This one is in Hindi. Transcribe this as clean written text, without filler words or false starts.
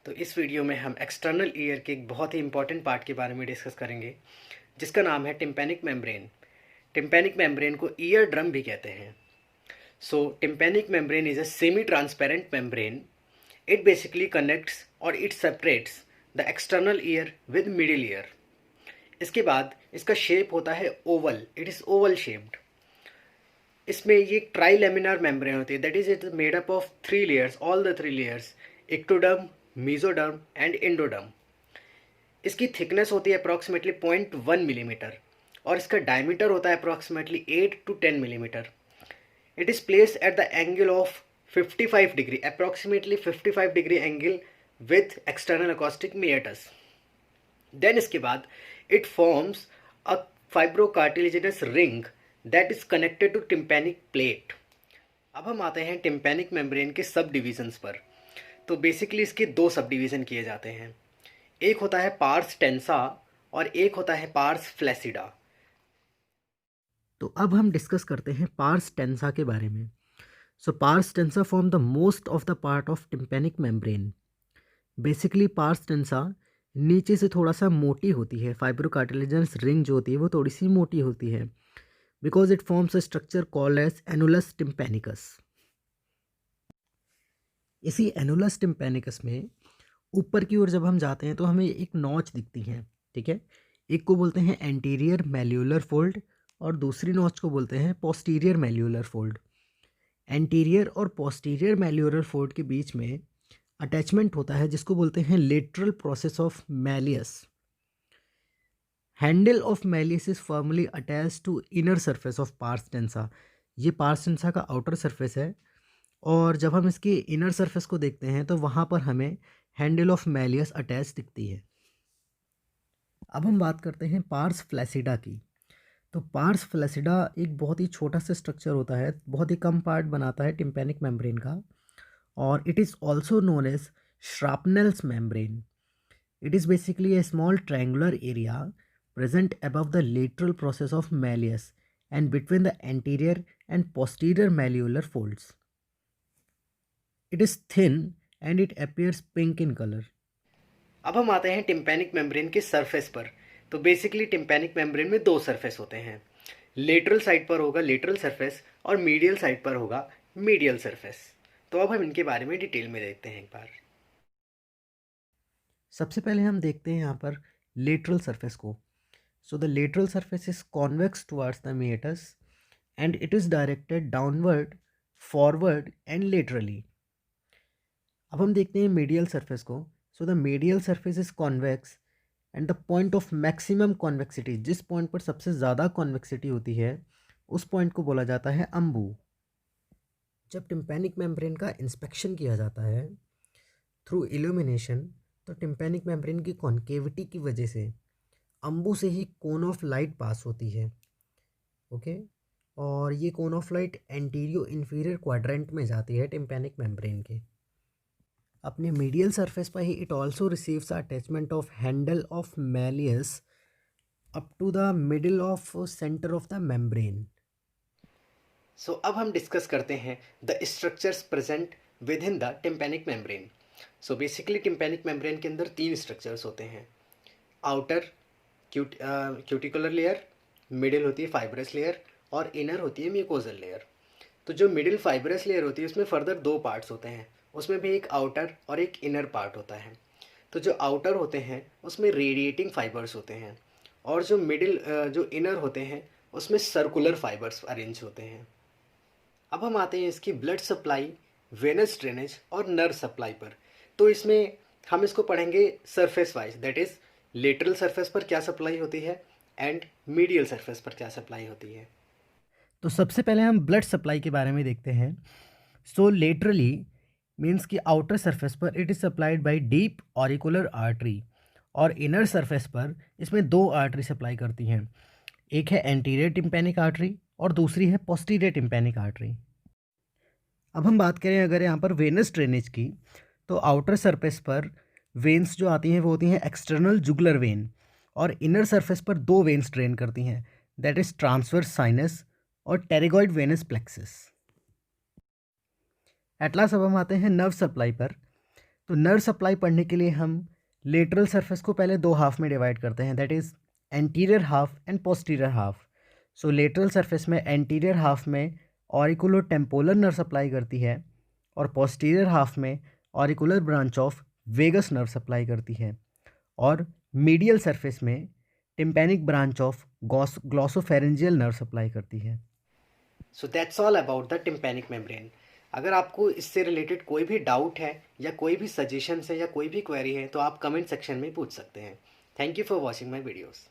तो इस वीडियो में हम एक्सटर्नल ईयर के एक बहुत ही इंपॉर्टेंट पार्ट के बारे में डिस्कस करेंगे, जिसका नाम है टिम्पैनिक मेम्ब्रेन। टिम्पैनिक मेम्ब्रेन को ईयर ड्रम भी कहते हैं। So tympanic membrane is a semi transparent membrane. It basically connects और it separates the external ear with middle ear. इसके बाद इसका शेप होता है oval. It is oval shaped. इसमें ये ट्राई लेमिनार मेम्ब्रेन होती है. That is it made up of 3 layers, all the 3 layers, ectoderm, mesoderm and endoderm. इसकी थिकनेस होती है अप्रॉक्सीमेटली 0.1 मिलीमीटर और इसका डायमीटर होता है approximately 8 to 10 millimetre. It is place at the angle of 55 degree, approximately 55 degree angle with external acoustic meatus. Then इसके बाद it forms a fibrocartilaginous ring that is connected to tympanic plate. अब हम आते हैं टिम्पैनिक मेम्ब्रेन के सब डिविजन्स पर. तो बेसिकली इसके 2 सब डिवीज़न किए जाते हैं. एक होता है पार्स टेंसा और एक होता है पार्स फ्लैसिडा. तो अब हम डिस्कस करते हैं पार्स टेंसा के बारे में. So pars tensa form the most of the part of tympanic membrane. Basically pars tensa नीचे से थोड़ा सा मोटी होती है. फाइब्रोकार्टिलेजिनस रिंग जो होती है वो थोड़ी सी मोटी होती है, because it forms a structure called as annulus tympanicus. इसी एनुलस टिम्पैनिकस में ऊपर की ओर जब हम जाते हैं तो हमें एक नॉच दिखती है. ठीक है, एक को बोलते हैं एंटीरियर मैल्यूलर फोल्ड और दूसरी नॉच को बोलते हैं पोस्टीरियर मैल्यूलर फोल्ड. एंटीरियर और पोस्टीरियर मैल्यूलर फोल्ड के बीच में अटैचमेंट होता है जिसको बोलते हैं lateral process of malleus. Handle of malleus is firmly attach to inner surface of pars tensa. ये पार्स टेंसा का आउटर सरफेस है और जब हम इसकी इनर सरफेस को देखते हैं तो वहाँ पर हमें हैंडल ऑफ मैलियस अटैच दिखती है. अब हम बात करते हैं पार्स फ्लैसिडा की. तो पार्स फ्लैसिडा एक बहुत ही छोटा सा स्ट्रक्चर होता है, बहुत ही कम पार्ट बनाता है टिम्पैनिक मेम्ब्रेन का, और it is also known as Shrapnell's membrane. It is basically a small triangular area present above the lateral process of malleus and between the anterior and posterior malleolar folds. It is thin and it appears pink in color. अब हम आते हैं टिम्पैनिक मेम्ब्रेन के सरफेस पर. तो बेसिकली टिम्पैनिक मेम्ब्रेन में 2 सरफेस होते हैं. लेटरल साइड पर होगा लेटरल सरफेस और मीडियल साइड पर होगा मीडियल सरफेस. तो अब हम इनके बारे में डिटेल में देखते हैं एक बार. सबसे पहले हम देखते हैं यहाँ पर लेटरल सरफेस को. So the lateral surface is convex towards the meatus and it is directed downward, forward and laterally. अब हम देखते हैं मीडियल सरफेस को. So the medial surface is convex and the point of maximum convexity, जिस पॉइंट पर सबसे ज़्यादा कॉन्वेक्सिटी होती है उस पॉइंट को बोला जाता है अम्बू. जब टिम्पैनिक मेम्ब्रेन का इंस्पेक्शन किया जाता है थ्रू इल्यूमिनेशन, तो टिम्पैनिक मेम्ब्रेन की कॉन्केविटी की वजह से अम्बू से ही कोन ऑफ लाइट पास होती है. ओके, और ये cone of light antero inferior quadrant में जाती है टिम्पैनिक मेम्ब्रेन के. अपने मीडियल सरफेस पर ही it also receives attachment of handle of malleus up to the middle of centre of the membrane. So अब हम डिस्कस करते हैं the structures present within the tympanic membrane. So basically tympanic membrane के अंदर 3 स्ट्रक्चर्स होते हैं. आउटर क्यूटिकुलर लेयर, मिडिल होती है फाइब्रस लेयर और इनर होती है म्यूकोजल लेयर. तो जो मिडिल फाइब्रस लेयर होती है उसमें फर्दर 2 पार्ट्स होते हैं. उसमें भी एक आउटर और एक इनर पार्ट होता है. तो जो आउटर होते हैं उसमें रेडिएटिंग फाइबर्स होते हैं और जो मिडिल जो इनर होते हैं उसमें सर्कुलर फाइबर्स अरेंज होते हैं. अब हम आते हैं इसकी ब्लड सप्लाई, वेनस ड्रेनेज और नर्व सप्लाई पर. तो इसमें हम इसको पढ़ेंगे surface wise, that is lateral surface पर क्या सप्लाई होती है एंड मीडियल सरफेस पर क्या सप्लाई होती है. तो सबसे पहले हम ब्लड सप्लाई के बारे में देखते हैं. सो लेटरली मीन्स कि आउटर सरफेस पर it is supplied by deep auricular artery और इनर सरफेस पर इसमें 2 आर्टरी सप्लाई करती हैं. एक है एंटीरियर टिम्पैनिक आर्टरी और दूसरी है पोस्टीरियर टिम्पैनिक आर्टरी. अब हम बात करें अगर यहाँ पर वेनस ड्रेनेज की, तो आउटर सरफेस पर वेन्स जो आती हैं वो होती हैं एक्सटर्नल जुगुलर वेन और इनर सरफेस पर 2 वेन्स ड्रेन करती हैं, दैट इज़ ट्रांसवर्स साइनस और pterygoid venous plexus. At last अब हम आते हैं नर्व सप्लाई पर. तो नर्व सप्लाई पढ़ने के लिए हम लेटरल सरफेस को पहले दो हाफ में डिवाइड करते हैं, that is anterior half and posterior half. So lateral surface में एंटीरियर हाफ में ऑरिकुलो टेम्पोलर नर्व सप्लाई करती है और पोस्टीरियर हाफ में auricular branch of vagus nerve supply करती है, और मीडियल सरफेस में tympanic branch of glossopharyngeal nerve supply करती है। So that's all about the tympanic membrane. अगर आपको इससे रिलेटेड कोई भी डाउट है या कोई भी सजेशन है या कोई भी क्वेरी है तो आप कमेंट सेक्शन में पूछ सकते हैं। Thank you for watching my videos.